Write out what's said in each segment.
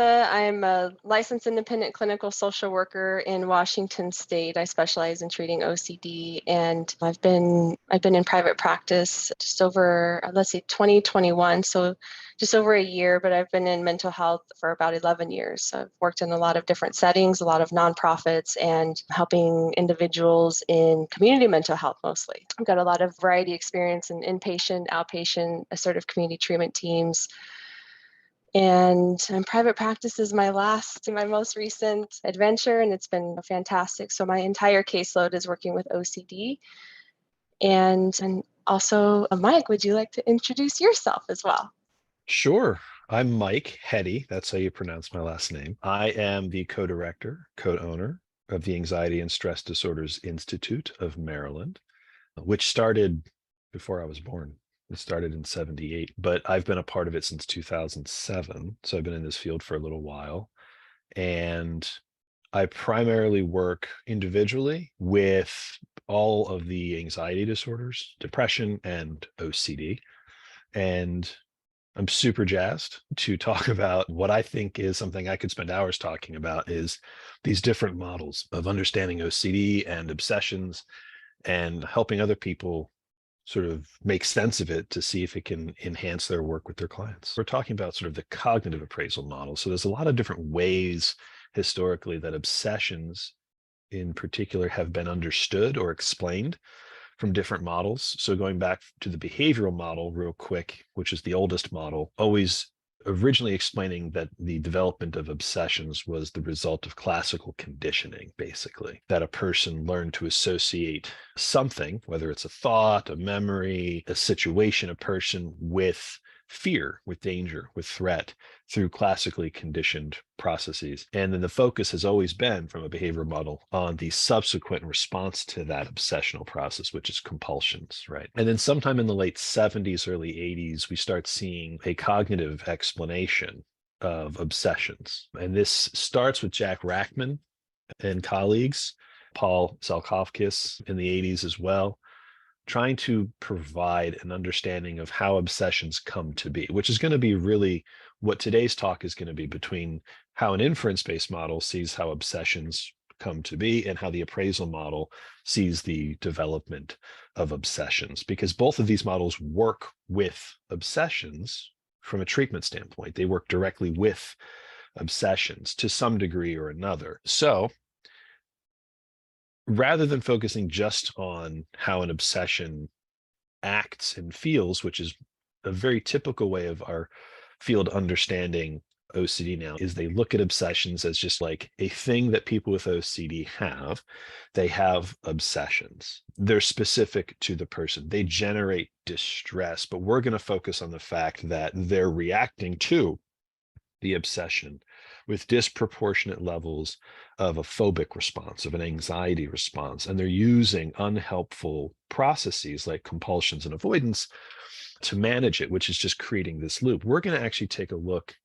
I'm a licensed independent clinical social worker in Washington State. I specialize in treating OCD, and I've been in private practice just over 2021, so just over a year. But I've been in mental health for about 11 years. So I've worked in a lot of different settings, a lot of nonprofits, and helping individuals in community mental health mostly. I've got a lot of variety experience in inpatient, outpatient, assertive community treatment teams. And private practice is my most recent adventure, and it's been fantastic. So my entire caseload is working with OCD. And also, Mike, would you like to introduce yourself as well? Sure. I'm MichaelHeady. That's how you pronounce my last name. I am the co-director, co-owner of the Anxiety and Stress Disorders Institute of Maryland, which started before I was born. It started in 78, but I've been a part of it since 2007. So I've been in this field for a little while. And I primarily work individually with all of the anxiety disorders, depression, and OCD. And I'm super jazzed to talk about what I think is something I could spend hours talking about, is these different models of understanding OCD and obsessions and helping other people sort of make sense of it to see if it can enhance their work with their clients. We're talking about sort of the cognitive appraisal model. So there's a lot of different ways historically that obsessions in particular have been understood or explained from different models. So going back to the behavioral model real quick, which is the oldest model, always originally explaining that the development of obsessions was the result of classical conditioning, basically, that a person learned to associate something, whether it's a thought, a memory, a situation, a person, with fear, with danger, with threat, through classically conditioned processes. And then the focus has always been, from a behavioral model, on the subsequent response to that obsessional process, which is compulsions, right? And then sometime in the late 70s, early 80s, we start seeing a cognitive explanation of obsessions. And this starts with Jack Rackman and colleagues, Paul Salkowskis in the 80s as well, trying to provide an understanding of how obsessions come to be, which is going to be really what today's talk is going to be, between how an inference-based model sees how obsessions come to be and how the appraisal model sees the development of obsessions, because both of these models work with obsessions from a treatment standpoint. They work directly with obsessions to some degree or another. So rather than focusing just on how an obsession acts and feels, which is a very typical way of our field understanding OCD now, is they look at obsessions as just like a thing that people with OCD have. They have obsessions. They're specific to the person. They generate distress, but we're going to focus on the fact that they're reacting to the obsession with disproportionate levels of a phobic response, of an anxiety response. And they're using unhelpful processes like compulsions and avoidance to manage it, which is just creating this loop. We're going to actually take a look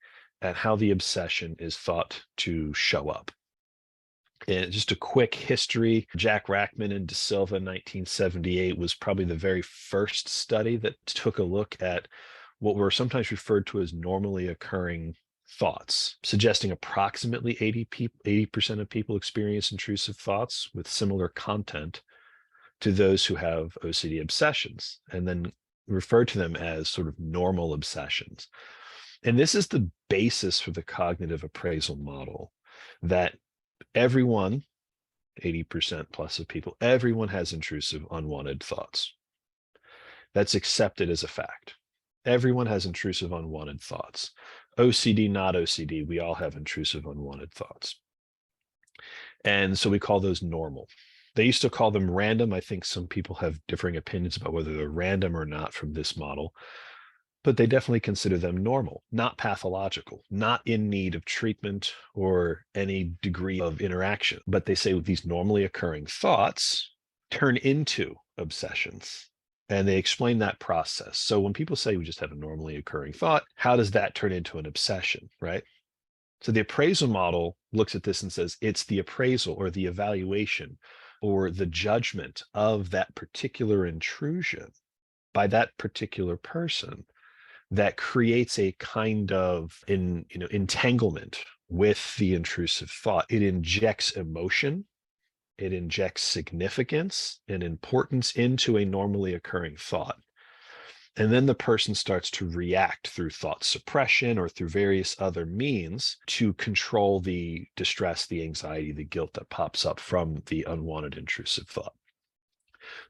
at how the obsession is thought to show up. And just a quick history, Jack Rackman and De Silva in 1978 was probably the very first study that took a look at what were sometimes referred to as normally occurring thoughts, suggesting approximately 80% of people experience intrusive thoughts with similar content to those who have OCD obsessions, and then refer to them as sort of normal obsessions. And this is the basis for the cognitive appraisal model, that everyone, 80% plus of people, everyone has intrusive, unwanted thoughts. That's accepted as a fact. Everyone has intrusive, unwanted thoughts. OCD, not OCD, we all have intrusive, unwanted thoughts. And so we call those normal. They used to call them random. I think some people have differing opinions about whether they're random or not from this model, but they definitely consider them normal, not pathological, not in need of treatment or any degree of interaction. But they say these normally occurring thoughts turn into obsessions. And they explain that process. So when people say we just have a normally occurring thought, how does that turn into an obsession, right? So the appraisal model looks at this and says it's the appraisal or the evaluation or the judgment of that particular intrusion by that particular person that creates a kind of entanglement with the intrusive thought. It injects emotion, it injects significance and importance into a normally occurring thought. And then the person starts to react through thought suppression or through various other means to control the distress, the anxiety, the guilt that pops up from the unwanted intrusive thought.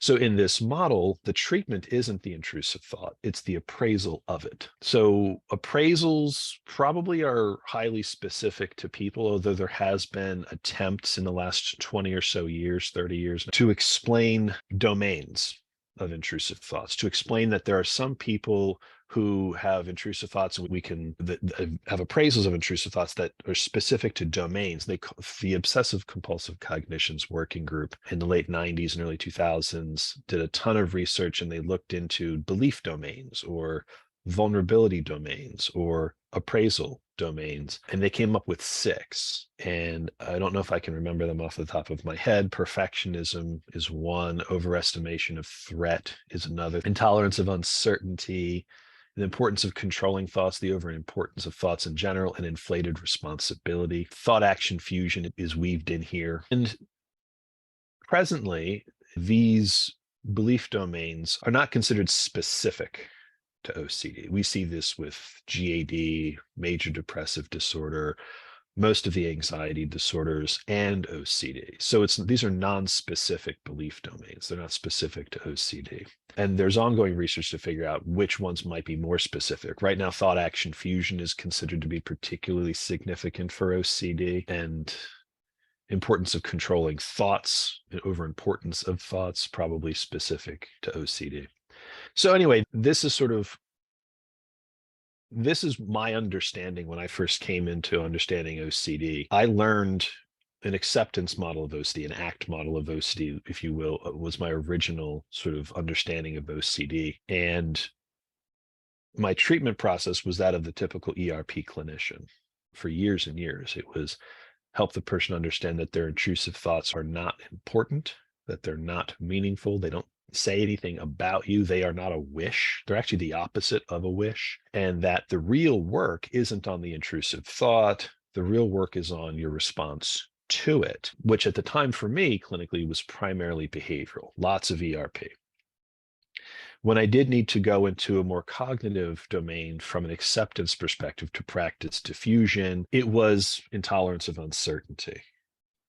So in this model, the treatment isn't the intrusive thought, it's the appraisal of it. So appraisals probably are highly specific to people, although there has been attempts in the last 20 or so years, 30 years, to explain domains of intrusive thoughts, to explain that there are some people who have intrusive thoughts, and we can have appraisals of intrusive thoughts that are specific to domains. The Obsessive-compulsive Cognitions Working Group in the late 90s and early 2000s did a ton of research, and they looked into belief domains or vulnerability domains or appraisal domains, and they came up with 6. And I don't know if I can remember them off the top of my head. Perfectionism is one, overestimation of threat is another, intolerance of uncertainty, the importance of controlling thoughts, the overimportance of thoughts in general, and inflated responsibility. Thought-action fusion is weaved in here. And presently, these belief domains are not considered specific to OCD. We see this with GAD, major depressive disorder, most of the anxiety disorders, and OCD. So these are non-specific belief domains. They're not specific to OCD. And there's ongoing research to figure out which ones might be more specific. Right now, thought-action fusion is considered to be particularly significant for OCD, and importance of controlling thoughts, overimportance of thoughts, probably specific to OCD. So anyway, this is my understanding when I first came into understanding OCD. I learned an acceptance model of OCD, an ACT model of OCD, if you will, was my original sort of understanding of OCD. And my treatment process was that of the typical ERP clinician. For years and years, it was help the person understand that their intrusive thoughts are not important, that they're not meaningful, they don't say anything about you. They are not a wish. They're actually the opposite of a wish. And that the real work isn't on the intrusive thought. The real work is on your response to it, which at the time for me clinically was primarily behavioral, lots of ERP. When I did need to go into a more cognitive domain from an acceptance perspective to practice diffusion, it was intolerance of uncertainty.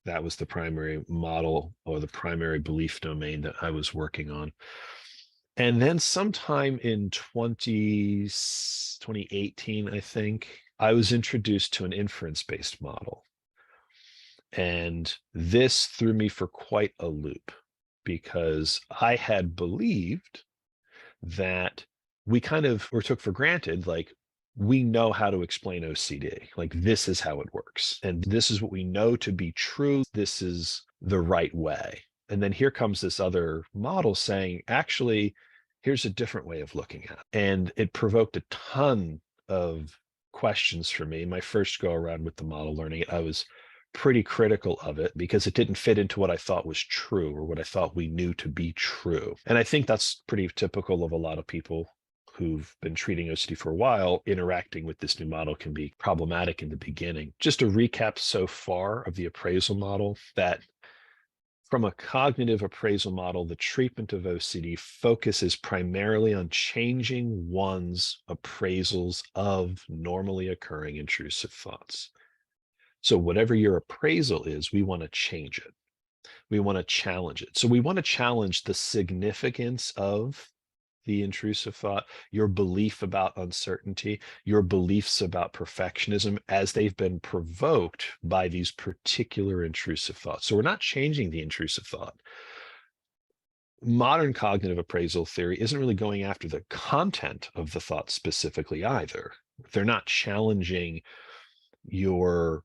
That was the primary model or the primary belief domain that I was working on. And then sometime in 2018, I think, I was introduced to an inference-based model. And this threw me for quite a loop because I had believed that we took for granted, like, we know how to explain OCD. Like, this is how it works. And this is what we know to be true. This is the right way. And then here comes this other model saying, actually, here's a different way of looking at it. And it provoked a ton of questions for me. My first go around with the model learning it, I was pretty critical of it because it didn't fit into what I thought was true or what I thought we knew to be true. And I think that's pretty typical of a lot of people who've been treating OCD for a while. Interacting with this new model can be problematic in the beginning. Just to recap so far of the appraisal model, that from a cognitive appraisal model, the treatment of OCD focuses primarily on changing one's appraisals of normally occurring intrusive thoughts. So whatever your appraisal is, we want to change it. We want to challenge it. So we want to challenge the significance of the intrusive thought, your belief about uncertainty, your beliefs about perfectionism as they've been provoked by these particular intrusive thoughts. So we're not changing the intrusive thought. Modern cognitive appraisal theory isn't really going after the content of the thought specifically either. They're not challenging your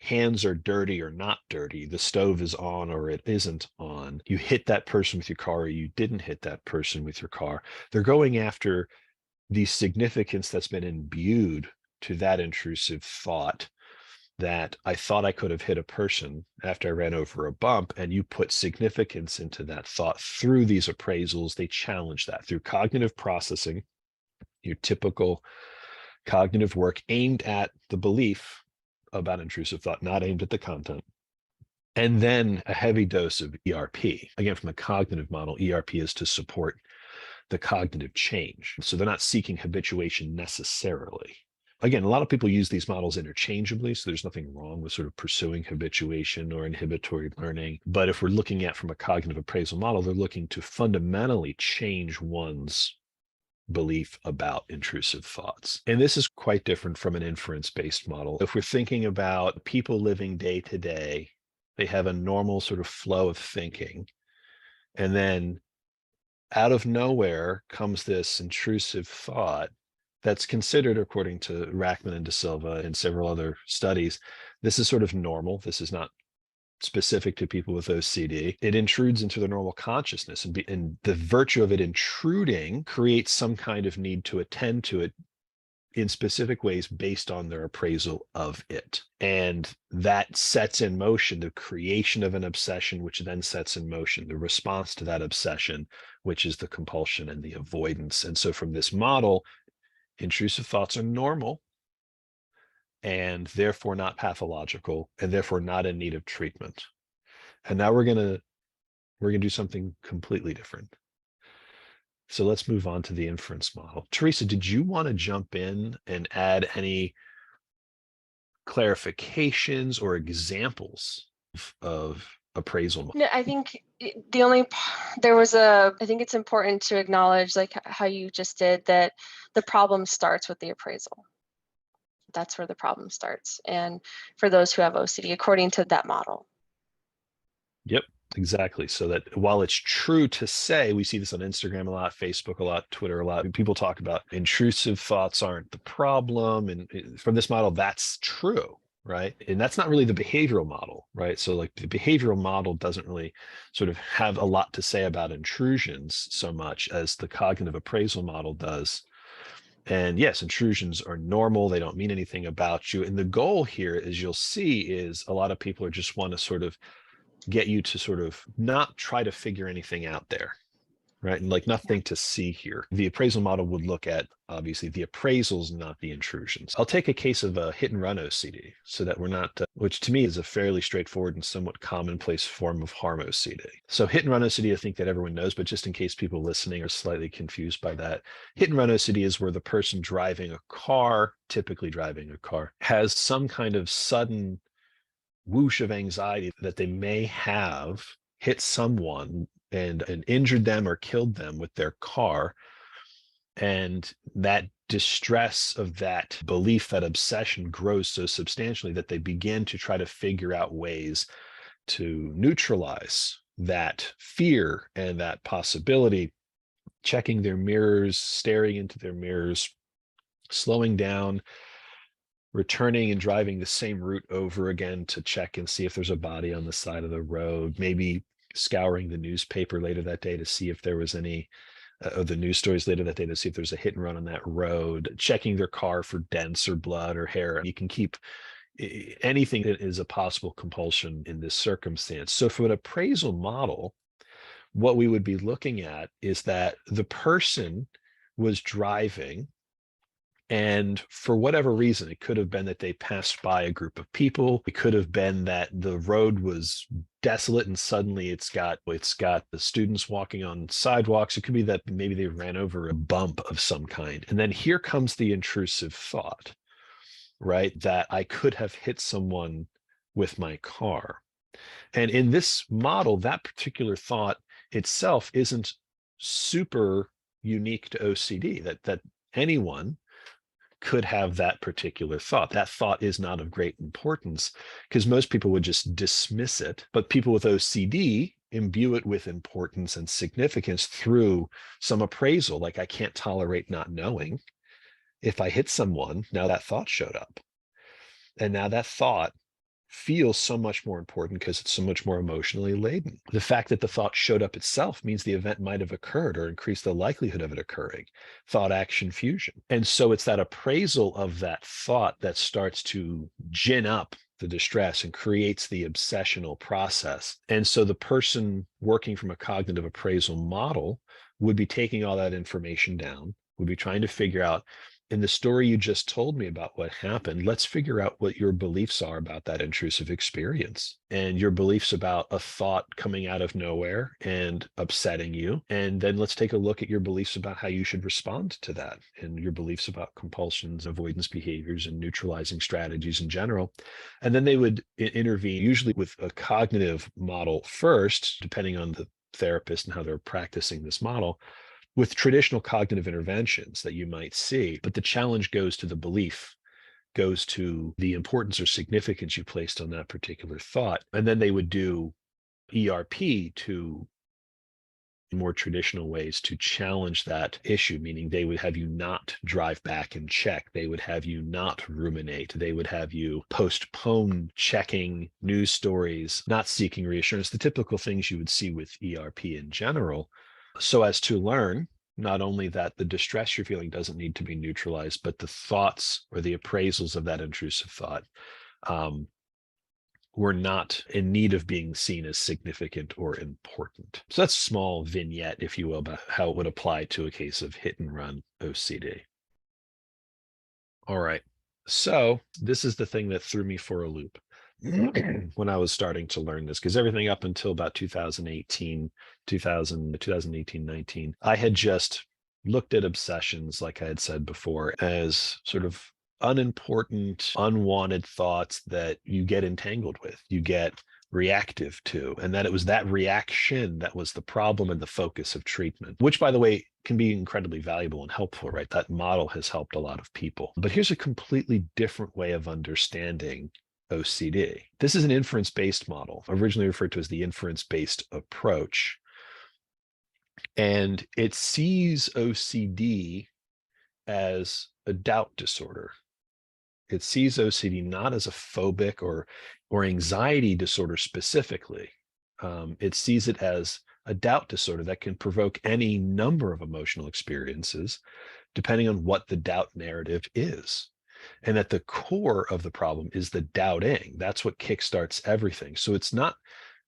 hands are dirty or not dirty, the stove is on or it isn't on, you hit that person with your car or you didn't hit that person with your car. They're going after the significance that's been imbued to that intrusive thought, that I thought I could have hit a person after I ran over a bump, and you put significance into that thought through these appraisals. They challenge that through cognitive processing. your typical cognitive work aimed at the belief about intrusive thought, not aimed at the content. And then a heavy dose of ERP. Again, from the cognitive model, ERP is to support the cognitive change. So they're not seeking habituation necessarily. Again, a lot of people use these models interchangeably, so there's nothing wrong with sort of pursuing habituation or inhibitory learning. But if we're looking at from a cognitive appraisal model, they're looking to fundamentally change one's belief about intrusive thoughts. And this is quite different from an inference-based model. If we're thinking about people living day to day, they have a normal sort of flow of thinking. And then out of nowhere comes this intrusive thought that's considered, according to Rackman and De Silva and several other studies, this is sort of normal. This is not specific to people with OCD. It intrudes into the normal consciousness, and the virtue of it intruding creates some kind of need to attend to it in specific ways based on their appraisal of it. And that sets in motion the creation of an obsession, which then sets in motion the response to that obsession, which is the compulsion and the avoidance. And so from this model, intrusive thoughts are normal and therefore not pathological and therefore not in need of treatment. And now we're gonna do something completely different. So let's move on to the inference model. Theresa, did you want to jump in and add any clarifications or examples of appraisal model? No, I think I think it's important to acknowledge, like how you just did, that the problem starts with the appraisal. That's where the problem starts. And for those who have OCD, according to that model. Yep, exactly. So that while it's true to say, we see this on Instagram a lot, Facebook a lot, Twitter a lot, people talk about intrusive thoughts aren't the problem. And from this model, that's true, right? And that's not really the behavioral model, right? So like the behavioral model doesn't really sort of have a lot to say about intrusions so much as the cognitive appraisal model does. And yes, intrusions are normal. They don't mean anything about you. And the goal here, as you'll see, is a lot of people are just want to sort of get you to sort of not try to figure anything out there, right? And like nothing to see here. The appraisal model would look at, obviously, the appraisals, not the intrusions. I'll take a case of a hit and run OCD so that we're not, which to me is a fairly straightforward and somewhat commonplace form of harm OCD. So hit and run OCD, I think that everyone knows, but just in case people listening are slightly confused by that, hit and run OCD is where the person driving a car, typically driving a car, has some kind of sudden whoosh of anxiety that they may have hit someone and injured them or killed them with their car. And that distress of that belief, that obsession grows so substantially that they begin to try to figure out ways to neutralize that fear and that possibility, checking their mirrors, staring into their mirrors, slowing down, returning and driving the same route over again to check and see if there's a body on the side of the road, maybe scouring the newspaper later that day to see if there was any of the news stories later that day to see if there's a hit and run on that road, checking their car for dents or blood or hair. You can keep anything that is a possible compulsion in this circumstance. So for an appraisal model, what we would be looking at is that the person was driving, and for whatever reason, it could have been that they passed by a group of people. It could have been that the road was desolate and suddenly it's got the students walking on sidewalks. It could be that maybe they ran over a bump of some kind. And then here comes the intrusive thought, right? That I could have hit someone with my car. And in this model, that particular thought itself isn't super unique to OCD, that anyone could have that particular thought. That thought is not of great importance because most people would just dismiss it. But people with OCD imbue it with importance and significance through some appraisal, like I can't tolerate not knowing. If I hit someone, now that thought showed up. And now that thought feels so much more important because it's so much more emotionally laden. The fact that the thought showed up itself means the event might have occurred or increased the likelihood of it occurring. Thought action fusion. And so it's that appraisal of that thought that starts to gin up the distress and creates the obsessional process. And so the person working from a cognitive appraisal model would be taking all that information down, We'd be trying to figure out, in the story you just told me about what happened, let's figure out what your beliefs are about that intrusive experience and your beliefs about a thought coming out of nowhere and upsetting you. And then let's take a look at your beliefs about how you should respond to that and your beliefs about compulsions, avoidance behaviors, and neutralizing strategies in general. And then they would intervene, usually with a cognitive model first, depending on the therapist and how they're practicing this model, with traditional cognitive interventions that you might see. But the challenge goes to the belief, goes to the importance or significance you placed on that particular thought. And then they would do ERP to more traditional ways to challenge that issue, meaning they would have you not drive back and check. They would have you not ruminate. They would have you postpone checking news stories, not seeking reassurance, the typical things you would see with ERP in general, so as to learn not only that the distress you're feeling doesn't need to be neutralized, but the thoughts or the appraisals of that intrusive thought were not in need of being seen as significant or important. So that's a small vignette, if you will, about how it would apply to a case of hit and run OCD. All right. So this is the thing that threw me for a loop when I was starting to learn this, because everything up until about 2018, 19, I had just looked at obsessions, like I had said before, as sort of unimportant, unwanted thoughts that you get entangled with, you get reactive to, and that it was that reaction that was the problem and the focus of treatment, which, by the way, can be incredibly valuable and helpful, right? That model has helped a lot of people. But here's a completely different way of understanding OCD. This is an inference-based model, originally referred to as the inference-based approach. And it sees OCD as a doubt disorder. It sees OCD not as a phobic or anxiety disorder specifically. It sees it as a doubt disorder that can provoke any number of emotional experiences, depending on what the doubt narrative is. And at the core of the problem is the doubting. That's what kickstarts everything. So it's not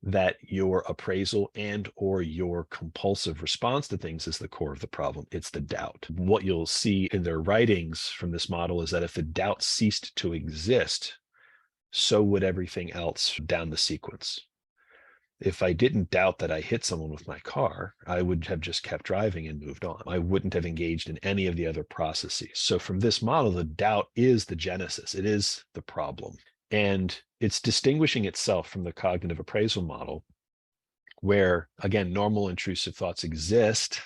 that your appraisal and or your compulsive response to things is the core of the problem. It's the doubt. What you'll see in their writings from this model is that if the doubt ceased to exist, so would everything else down the sequence. If I didn't doubt that I hit someone with my car, I would have just kept driving and moved on. I wouldn't have engaged in any of the other processes. So from this model, the doubt is the genesis. It is the problem. And it's distinguishing itself from the cognitive appraisal model, where, again, normal intrusive thoughts exist.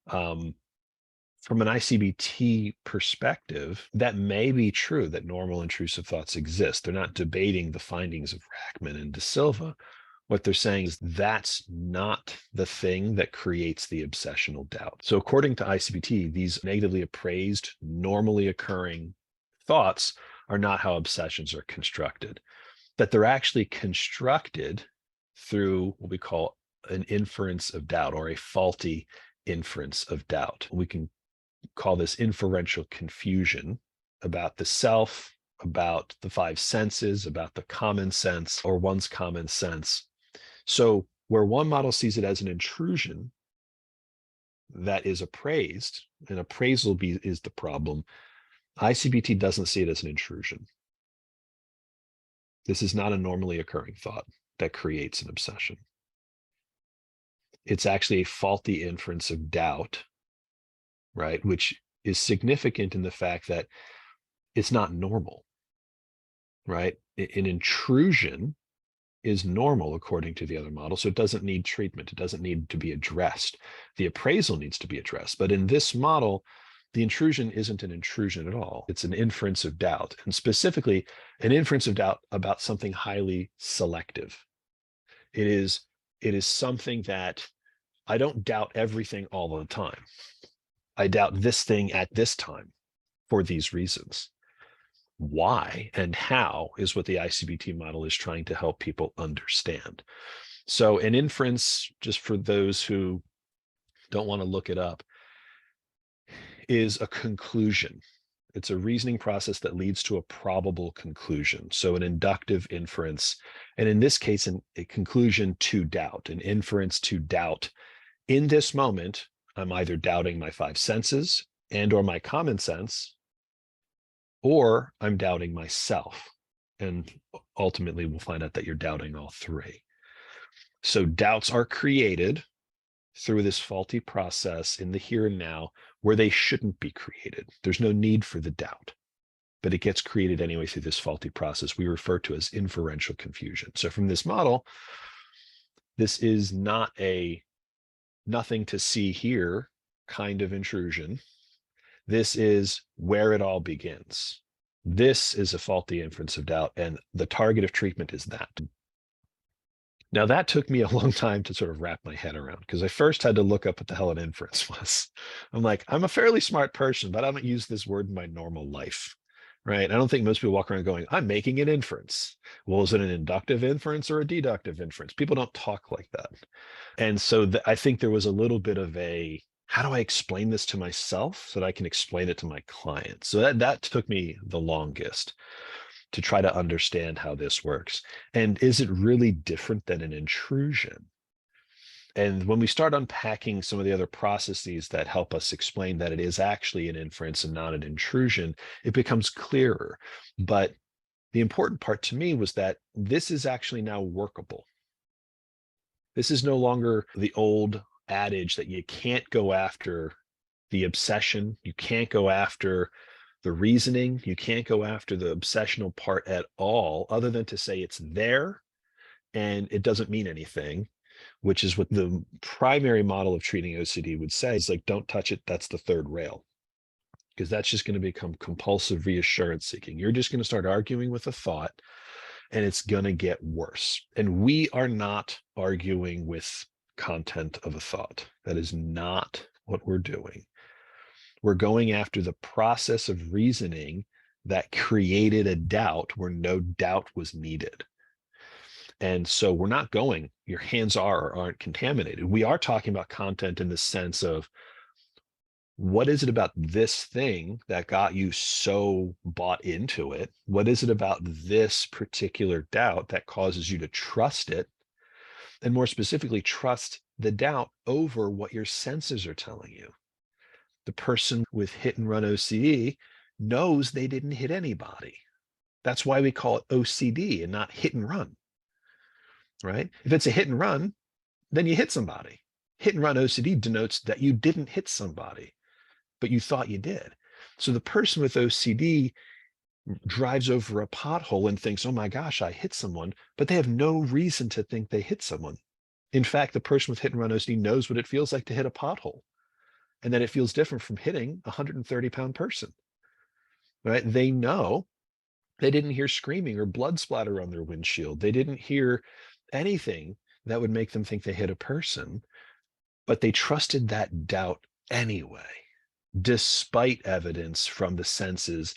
From an I-CBT perspective, that may be true that normal intrusive thoughts exist. They're not debating the findings of Rackman and De Silva. What they're saying is that's not the thing that creates the obsessional doubt. So according to I-CBT, these negatively appraised, normally occurring thoughts are not how obsessions are constructed, that they're actually constructed through what we call an inference of doubt, or a faulty inference of doubt. We can call this inferential confusion about the self, about the five senses, about the common sense or one's common sense. So where one model sees it as an intrusion that is appraised, and appraisal is the problem, I-CBT doesn't see it as an intrusion. This is not a normally occurring thought that creates an obsession. It's actually a faulty inference of doubt, right? Which is significant in the fact that it's not normal, right? An intrusion is normal according to the other model, so it doesn't need treatment. It doesn't need to be addressed. The appraisal needs to be addressed. But in this model, the intrusion isn't an intrusion at all. It's an inference of doubt, and specifically an inference of doubt about something highly selective. It is something that I don't doubt everything all the time. I doubt this thing at this time for these reasons. Why and how is what the I-CBT model is trying to help people understand. So an inference, just for those who don't want to look it up, is a conclusion. It's a reasoning process that leads to a probable conclusion. So an inductive inference, and in this case, a conclusion to doubt, an inference to doubt. In this moment, I'm either doubting my five senses, and or my common sense, or I'm doubting myself. And ultimately, we'll find out that you're doubting all three. So doubts are created through this faulty process in the here and now where they shouldn't be created. There's no need for the doubt, but it gets created anyway through this faulty process we refer to as inferential confusion. So from this model, this is not a nothing to see here kind of intrusion. This is where it all begins. This is a faulty inference of doubt, and the target of treatment is that. Now, that took me a long time to sort of wrap my head around, because I first had to look up what the hell an inference was. I'm like, I'm a fairly smart person, but I don't use this word in my normal life, right? I don't think most people walk around going, I'm making an inference. Well, is it an inductive inference or a deductive inference? People don't talk like that. And so I think there was a little bit of a, how do I explain this to myself so that I can explain it to my clients? So that took me the longest to try to understand how this works. And is it really different than an intrusion? And when we start unpacking some of the other processes that help us explain that it is actually an inference and not an intrusion, it becomes clearer. But the important part to me was that this is actually now workable. This is no longer the old adage that you can't go after the obsession, you can't go after the reasoning, you can't go after the obsessional part at all, other than to say it's there and it doesn't mean anything, which is what the primary model of treating OCD would say. Is like, don't touch it, that's the third rail, because that's just going to become compulsive reassurance seeking. You're just going to start arguing with a thought and it's going to get worse. And we are not arguing with content of a thought. That is not what we're doing. We're going after the process of reasoning that created a doubt where no doubt was needed. And so we're not going, your hands are or aren't contaminated. We are talking about content in the sense of, what is it about this thing that got you so bought into it? What is it about this particular doubt that causes you to trust it? And more specifically, trust the doubt over what your senses are telling you. The person with hit and run OCD knows they didn't hit anybody. That's why we call it OCD and not hit and run, right? If it's a hit and run, then you hit somebody. Hit and run OCD denotes that you didn't hit somebody, but you thought you did. So the person with OCD drives over a pothole and thinks, oh my gosh, I hit someone, but they have no reason to think they hit someone. In fact, the person with hit and run OCD knows what it feels like to hit a pothole, and that it feels different from hitting a 130-pound person, right? They know they didn't hear screaming or blood splatter on their windshield. They didn't hear anything that would make them think they hit a person, but they trusted that doubt anyway, despite evidence from the senses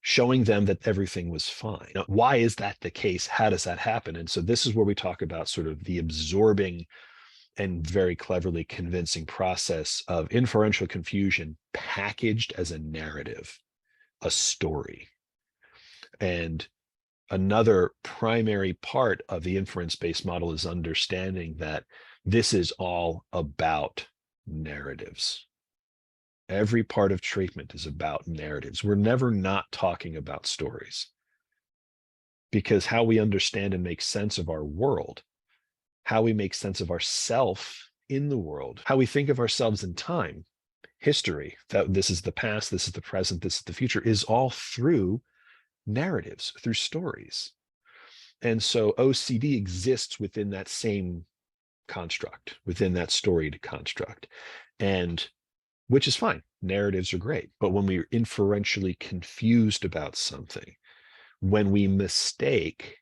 showing them that everything was fine. Now, why is that the case? How does that happen? And so this is where we talk about sort of the absorbing and very cleverly convincing process of inferential confusion packaged as a narrative, a story. And another primary part of the inference-based model is understanding that this is all about narratives. Every part of treatment is about narratives. We're never not talking about stories, because how we understand and make sense of our world, how we make sense of ourself in the world, how we think of ourselves in time, history, that this is the past, this is the present, this is the future, is all through narratives, through stories. And so OCD exists within that same construct, within that storied construct, and which is fine. Narratives are great. But when we're inferentially confused about something, when we mistake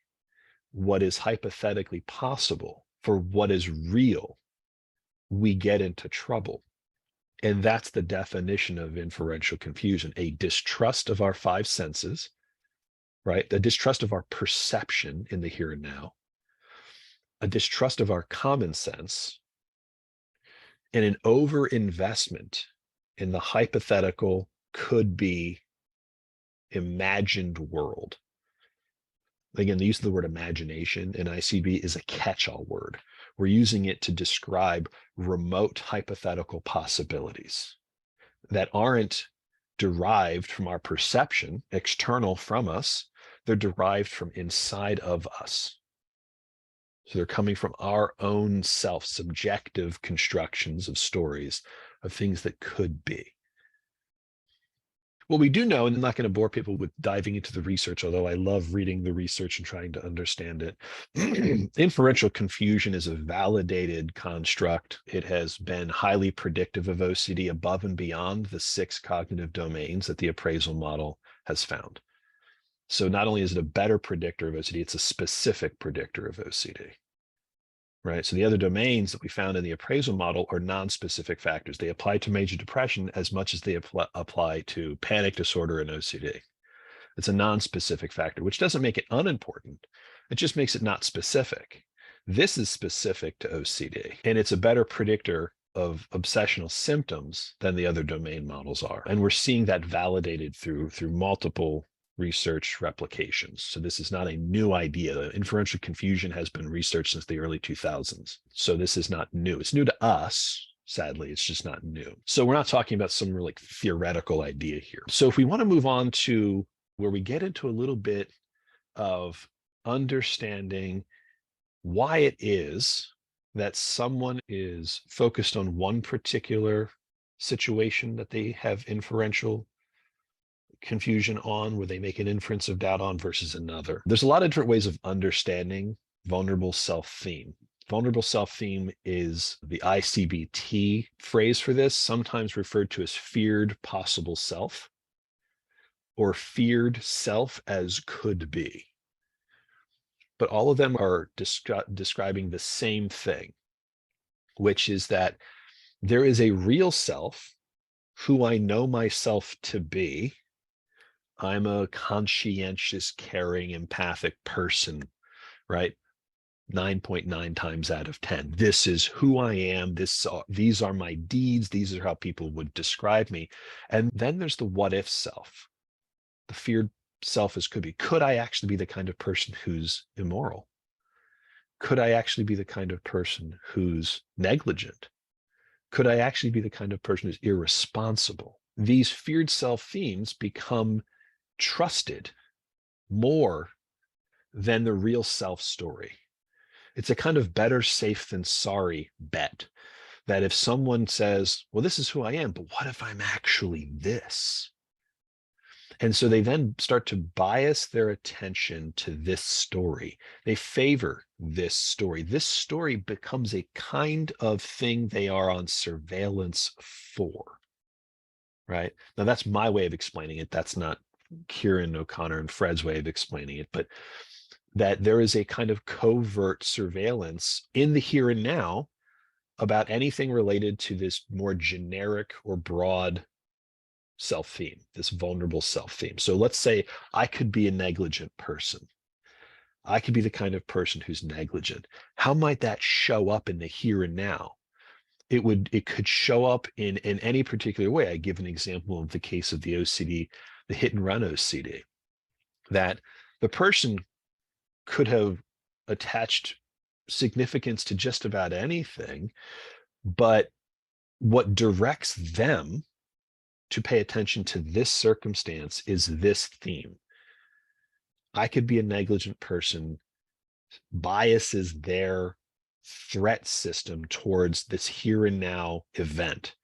what is hypothetically possible for what is real, we get into trouble. And that's the definition of inferential confusion: a distrust of our five senses, right? A distrust of our perception in the here and now, a distrust of our common sense, and an overinvestment in the hypothetical, could be, imagined world. Again, the use of the word imagination in I-CBT is a catch-all word. We're using it to describe remote hypothetical possibilities. that aren't derived from our perception, external from us. They're derived from inside of us. So they're coming from our own self, subjective constructions of stories of things that could be. What we do know, and I'm not going to bore people with diving into the research, although I love reading the research and trying to understand it. Inferential confusion is a validated construct. It has been highly predictive of OCD above and beyond the 6 cognitive domains that the appraisal model has found. So not only is it a better predictor of OCD, it's a specific predictor of OCD. Right. So the other domains that we found in the appraisal model are non-specific factors. They apply to major depression as much as they apply to panic disorder and OCD. It's a non-specific factor, which doesn't make it unimportant. It just makes it not specific. This is specific to OCD, and it's a better predictor of obsessional symptoms than the other domain models are. And we're seeing that validated through multiple research replications. So this is not a new idea. The inferential confusion has been researched since the early 2000s. So this is not new. It's new to us. Sadly, it's just not new. So we're not talking about some really theoretical idea here. So if we want to move on to where we get into a little bit of understanding why it is that someone is focused on one particular situation that they have inferential confusion on, where they make an inference of doubt on versus another. There's a lot of different ways of understanding vulnerable self-theme. Vulnerable self-theme is the I-CBT phrase for this, sometimes referred to as feared possible self or feared self as could be. But all of them are describing the same thing, which is that there is a real self who I know myself to be. I'm a conscientious, caring, empathic person, right? 9.9 times out of 10. This is who I am. These are my deeds. These are how people would describe me. And then there's the what if self. The feared self as could be. Could I actually be the kind of person who's immoral? Could I actually be the kind of person who's negligent? Could I actually be the kind of person who's irresponsible? These feared self themes become trusted more than the real self story. It's a kind of better safe than sorry bet that if someone says, well, this is who I am, but what if I'm actually this? And so they then start to bias their attention to this story. They favor this story. This story becomes a kind of thing they are on surveillance for. Right? Now, that's my way of explaining it. That's not Kieran O'Connor and Fred's way of explaining it, but that there is a kind of covert surveillance in the here and now about anything related to this more generic or broad self-theme, this vulnerable self-theme. So let's say I could be a negligent person. I could be the kind of person who's negligent. How might that show up in the here and now? It could show up in any particular way. I give an example of the case of the OCD, the hit and run OCD, that the person could have attached significance to just about anything, but what directs them to pay attention to this circumstance is this theme. I could be a negligent person, biases their threat system towards this here and now event,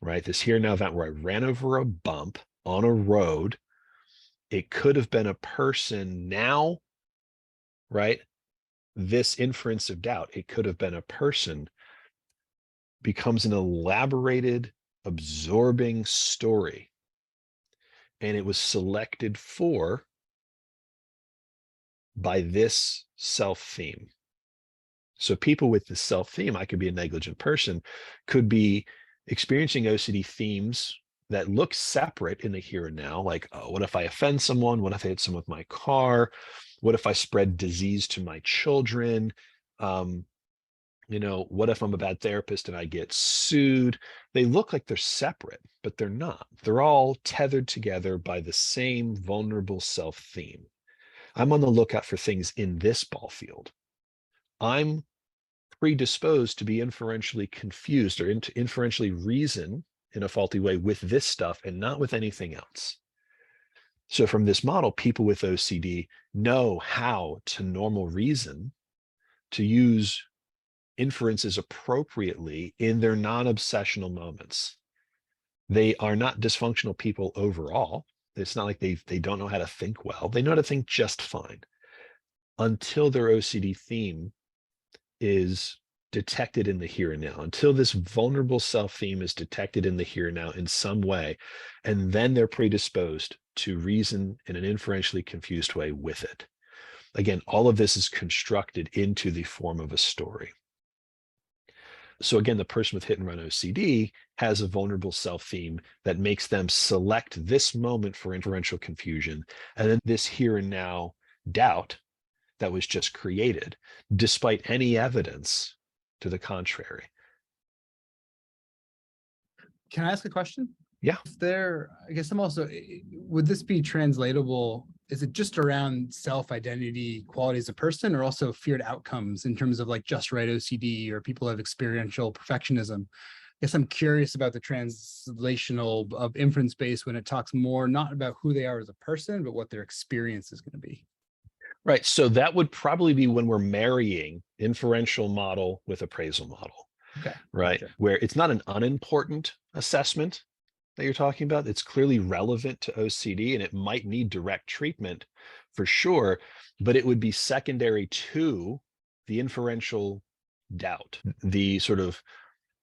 right? This here and now event where I ran over a bump on a road. It could have been a person now, right? This inference of doubt, it could have been a person, becomes an elaborated, absorbing story. And it was selected for by this self-theme. So people with this self-theme, I could be a negligent person, could be experiencing OCD themes that look separate in the here and now, like, oh, what if I offend someone? What if I hit someone with my car? What if I spread disease to my children? What if I'm a bad therapist and I get sued? They look like they're separate, but they're not. They're all tethered together by the same vulnerable self-theme. I'm on the lookout for things in this ball field. I'm predisposed to be inferentially confused or inferentially reason in a faulty way with this stuff and not with anything else. So from this model, people with OCD know how to normal reason, to use inferences appropriately in their non-obsessional moments. They are not dysfunctional people overall. It's not like they don't know how to think well. They know how to think just fine until their OCD theme is detected in the here and now, until this vulnerable self theme is detected in the here and now in some way, and then they're predisposed to reason in an inferentially confused way with it. Again, all of this is constructed into the form of a story. So again, the person with hit and run OCD has a vulnerable self-theme that makes them select this moment for inferential confusion, and then this here and now doubt that was just created, despite any evidence to the contrary. Can I ask a question? Yeah. I guess I'm also, would this be translatable? Is it just around self-identity, quality as a person, or also feared outcomes in terms of like just right OCD or people have experiential perfectionism? I guess I'm curious about the translational of inference-based when it talks more, not about who they are as a person, but what their experience is going to be. Right. So that would probably be when we're marrying inferential model with appraisal model. Okay. Right. Gotcha. Where it's not an unimportant assessment that you're talking about. It's clearly relevant to OCD and it might need direct treatment for sure, but it would be secondary to the inferential doubt, the sort of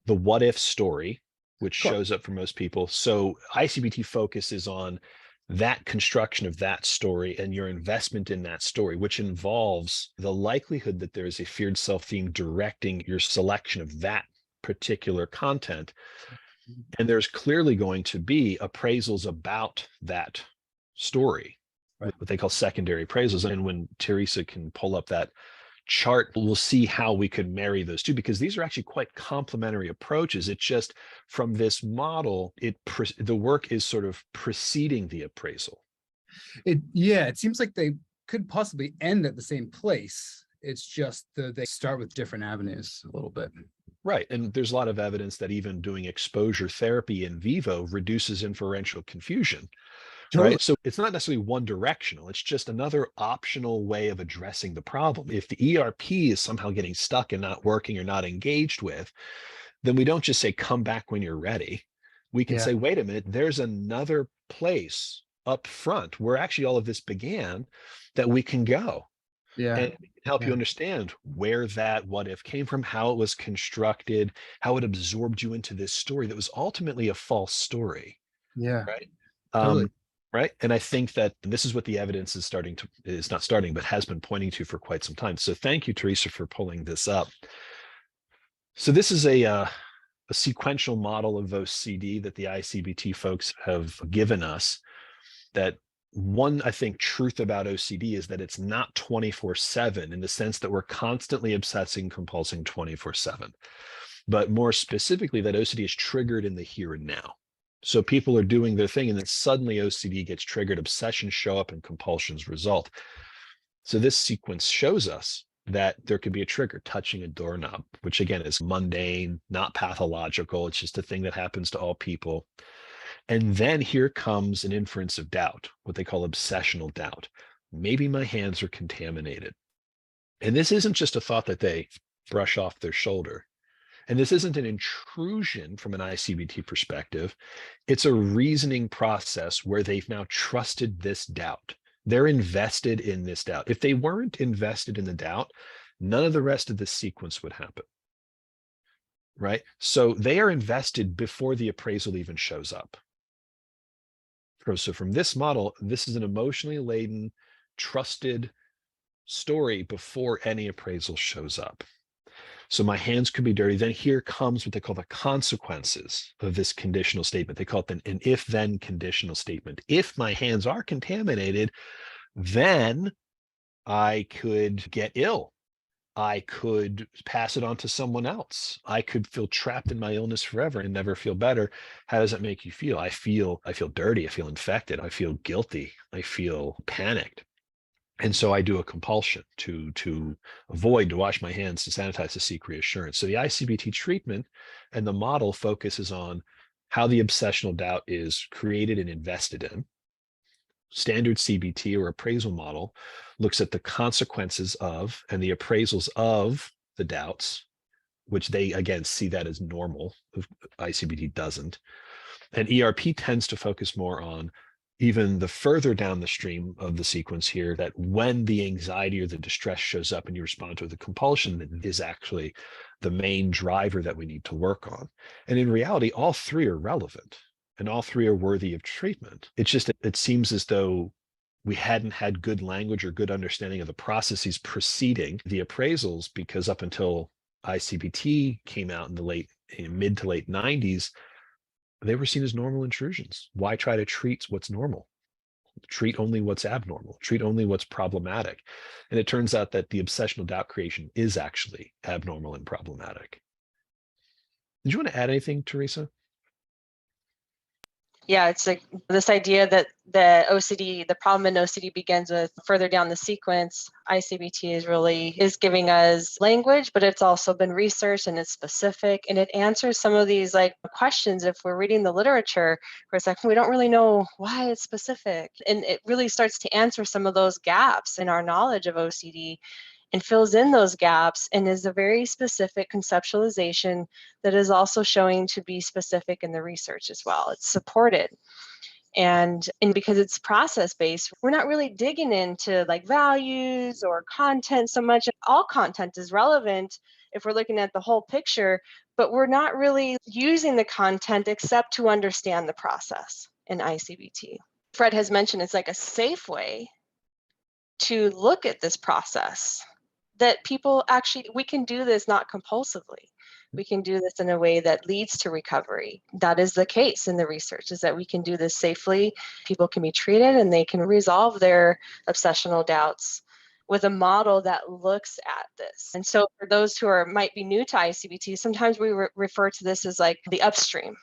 the what if story, which Sure. shows up for most people. So I-CBT focuses on that construction of that story and your investment in that story, which involves the likelihood that there is a feared self-theme directing your selection of that particular content. And there's clearly going to be appraisals about that story, right, what they call secondary appraisals. And when Theresa can pull up that chart, we'll see how we could marry those two, because these are actually quite complementary approaches. It's just from this model, the work is sort of preceding the appraisal. It seems like they could possibly end at the same place. It's just they start with different avenues a little bit. Right. And there's a lot of evidence that even doing exposure therapy in vivo reduces inferential confusion. Totally. Right. So it's not necessarily one directional. It's just another optional way of addressing the problem. If the ERP is somehow getting stuck and not working or not engaged with, then we don't just say, come back when you're ready. We can say, wait a minute, there's another place up front where actually all of this began that we can go. Yeah. And we can help you understand where that what if came from, how it was constructed, how it absorbed you into this story that was ultimately a false story. Yeah. Right. Totally. Right. And I think that this is what the evidence is not starting, but has been pointing to for quite some time. So thank you, Theresa, for pulling this up. So this is a sequential model of OCD that the I-CBT folks have given us. That one, I think, truth about OCD is that it's not 24/7 in the sense that we're constantly obsessing, compulsing 24/7. But more specifically, that OCD is triggered in the here and now. So people are doing their thing and then suddenly OCD gets triggered, obsessions show up and compulsions result. So this sequence shows us that there could be a trigger, touching a doorknob, which again is mundane, not pathological. It's just a thing that happens to all people. And then here comes an inference of doubt, what they call obsessional doubt. Maybe my hands are contaminated. And this isn't just a thought that they brush off their shoulder. And this isn't an intrusion from an I-CBT perspective. It's a reasoning process where they've now trusted this doubt. They're invested in this doubt. If they weren't invested in the doubt, none of the rest of the sequence would happen. Right? So they are invested before the appraisal even shows up. So from this model, this is an emotionally laden, trusted story before any appraisal shows up. So my hands could be dirty. Then here comes what they call the consequences of this conditional statement. They call it an if-then conditional statement. If my hands are contaminated, then I could get ill. I could pass it on to someone else. I could feel trapped in my illness forever and never feel better. How does that make you feel? I feel dirty. I feel infected. I feel guilty. I feel panicked. And so I do a compulsion to avoid, to wash my hands, to sanitize, to seek reassurance. So the I-CBT treatment and the model focuses on how the obsessional doubt is created and invested in. Standard CBT or appraisal model looks at the consequences of and the appraisals of the doubts, which they, again, see that as normal. I-CBT doesn't. And ERP tends to focus more on even the further down the stream of the sequence here, that when the anxiety or the distress shows up and you respond to the compulsion, that is actually the main driver that we need to work on. And in reality, all three are relevant and all three are worthy of treatment. It's just, it seems as though we hadn't had good language or good understanding of the processes preceding the appraisals, because up until I-CBT came out in mid to late 90s, they were seen as normal intrusions. Why try to treat what's normal? Treat only what's abnormal, treat only what's problematic. And it turns out that the obsessional doubt creation is actually abnormal and problematic. Did you want to add anything, Theresa? Yeah, it's like this idea that the problem in OCD begins with further down the sequence. I-CBT is giving us language, but it's also been researched and it's specific, and it answers some of these like questions. If we're reading the literature for a second, we don't really know why it's specific, and it really starts to answer some of those gaps in our knowledge of OCD and fills in those gaps, and is a very specific conceptualization that is also showing to be specific in the research as well. It's supported. And because it's process-based, we're not really digging into like values or content so much. All content is relevant if we're looking at the whole picture, but we're not really using the content except to understand the process in I-CBT. Fred has mentioned it's like a safe way to look at this process, that people actually, we can do this not compulsively. We can do this in a way that leads to recovery. That is the case in the research, is that we can do this safely. People can be treated and they can resolve their obsessional doubts with a model that looks at this. And so for those who might be new to I-CBT, sometimes we refer to this as like the upstream,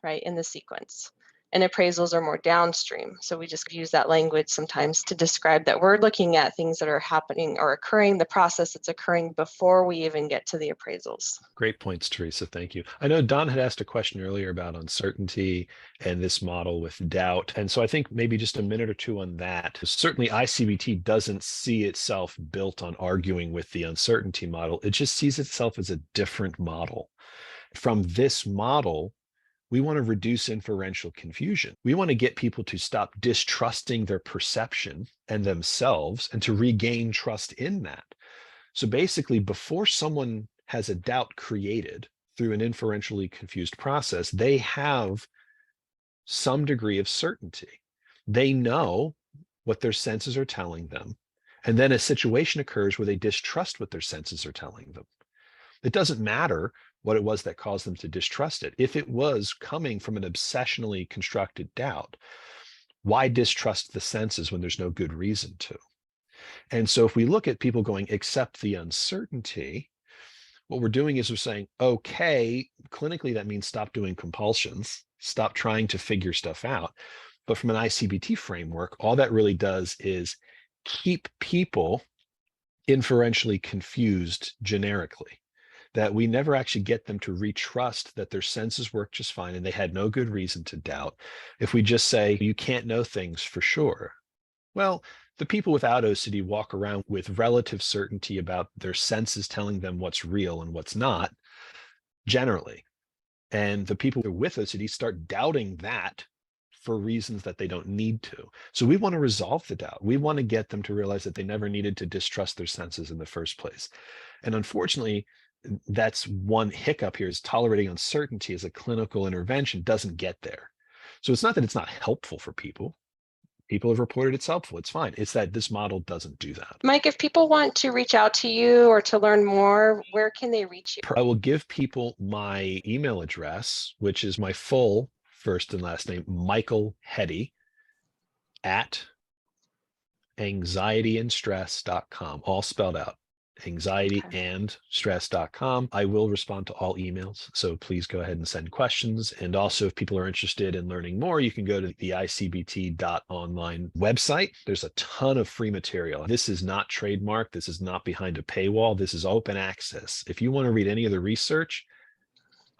right, in the sequence. And appraisals are more downstream. So we just use that language sometimes to describe that we're looking at things that are happening or occurring, the process that's occurring before we even get to the appraisals. Great points, Theresa. Thank you. I know Don had asked a question earlier about uncertainty and this model with doubt. And so I think maybe just a minute or two on that. Certainly I-CBT doesn't see itself built on arguing with the uncertainty model. It just sees itself as a different model. From this model, we want to reduce inferential confusion. We want to get people to stop distrusting their perception and themselves and to regain trust in that. So basically, before someone has a doubt created through an inferentially confused process, they have some degree of certainty. They know what their senses are telling them. And then a situation occurs where they distrust what their senses are telling them. It doesn't matter what it was that caused them to distrust it. If it was coming from an obsessionally constructed doubt, why distrust the senses when there's no good reason to? And so if we look at people going, accept the uncertainty, what we're doing is we're saying, okay, clinically, that means stop doing compulsions, stop trying to figure stuff out. But from an I-CBT framework, all that really does is keep people inferentially confused generically, that we never actually get them to retrust that their senses work just fine and they had no good reason to doubt. If we just say, you can't know things for sure. Well, the people without OCD walk around with relative certainty about their senses telling them what's real and what's not, generally. And the people who are with OCD start doubting that for reasons that they don't need to. So we want to resolve the doubt. We want to get them to realize that they never needed to distrust their senses in the first place. And unfortunately, that's one hiccup here, is tolerating uncertainty as a clinical intervention doesn't get there. So it's not that it's not helpful for people. People have reported it's helpful. It's fine. It's that this model doesn't do that. Mike, if people want to reach out to you or to learn more, where can they reach you? I will give people my email address, which is my full first and last name, MichaelHeady at anxietyandstress.com, all spelled out. anxietyandstress.com. I will respond to all emails, so please go ahead and send questions. And also, if people are interested in learning more, you can go to the I-CBT.online website. There's a ton of free material. This is not trademarked. This is not behind a paywall. This is open access. If you want to read any of the research,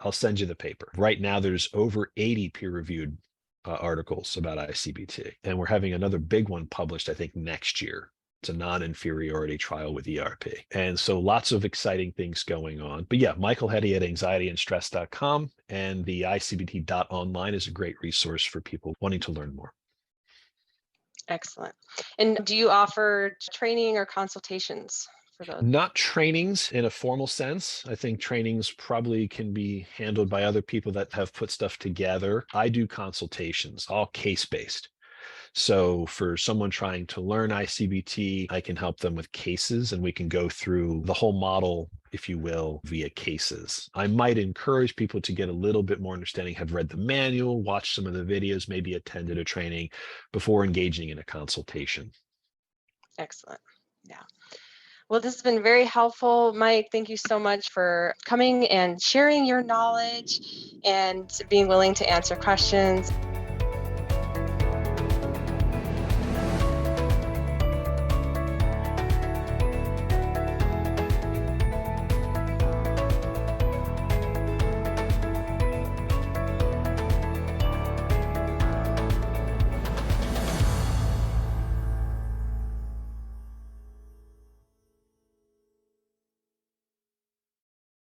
I'll send you the paper. Right now, there's over 80 peer-reviewed articles about I-CBT, and we're having another big one published, I think, next year. It's a non-inferiority trial with ERP. And so lots of exciting things going on. But yeah, MichaelHeady at anxietyandstress.com, and the ICBT.online is a great resource for people wanting to learn more. Excellent. And do you offer training or consultations for those? Not trainings in a formal sense. I think trainings probably can be handled by other people that have put stuff together. I do consultations, all case-based. So for someone trying to learn I-CBT, I can help them with cases, and we can go through the whole model, if you will, via cases. I might encourage people to get a little bit more understanding, have read the manual, watched some of the videos, maybe attended a training before engaging in a consultation. Excellent. Yeah. Well, this has been very helpful. Mike, thank you so much for coming and sharing your knowledge and being willing to answer questions.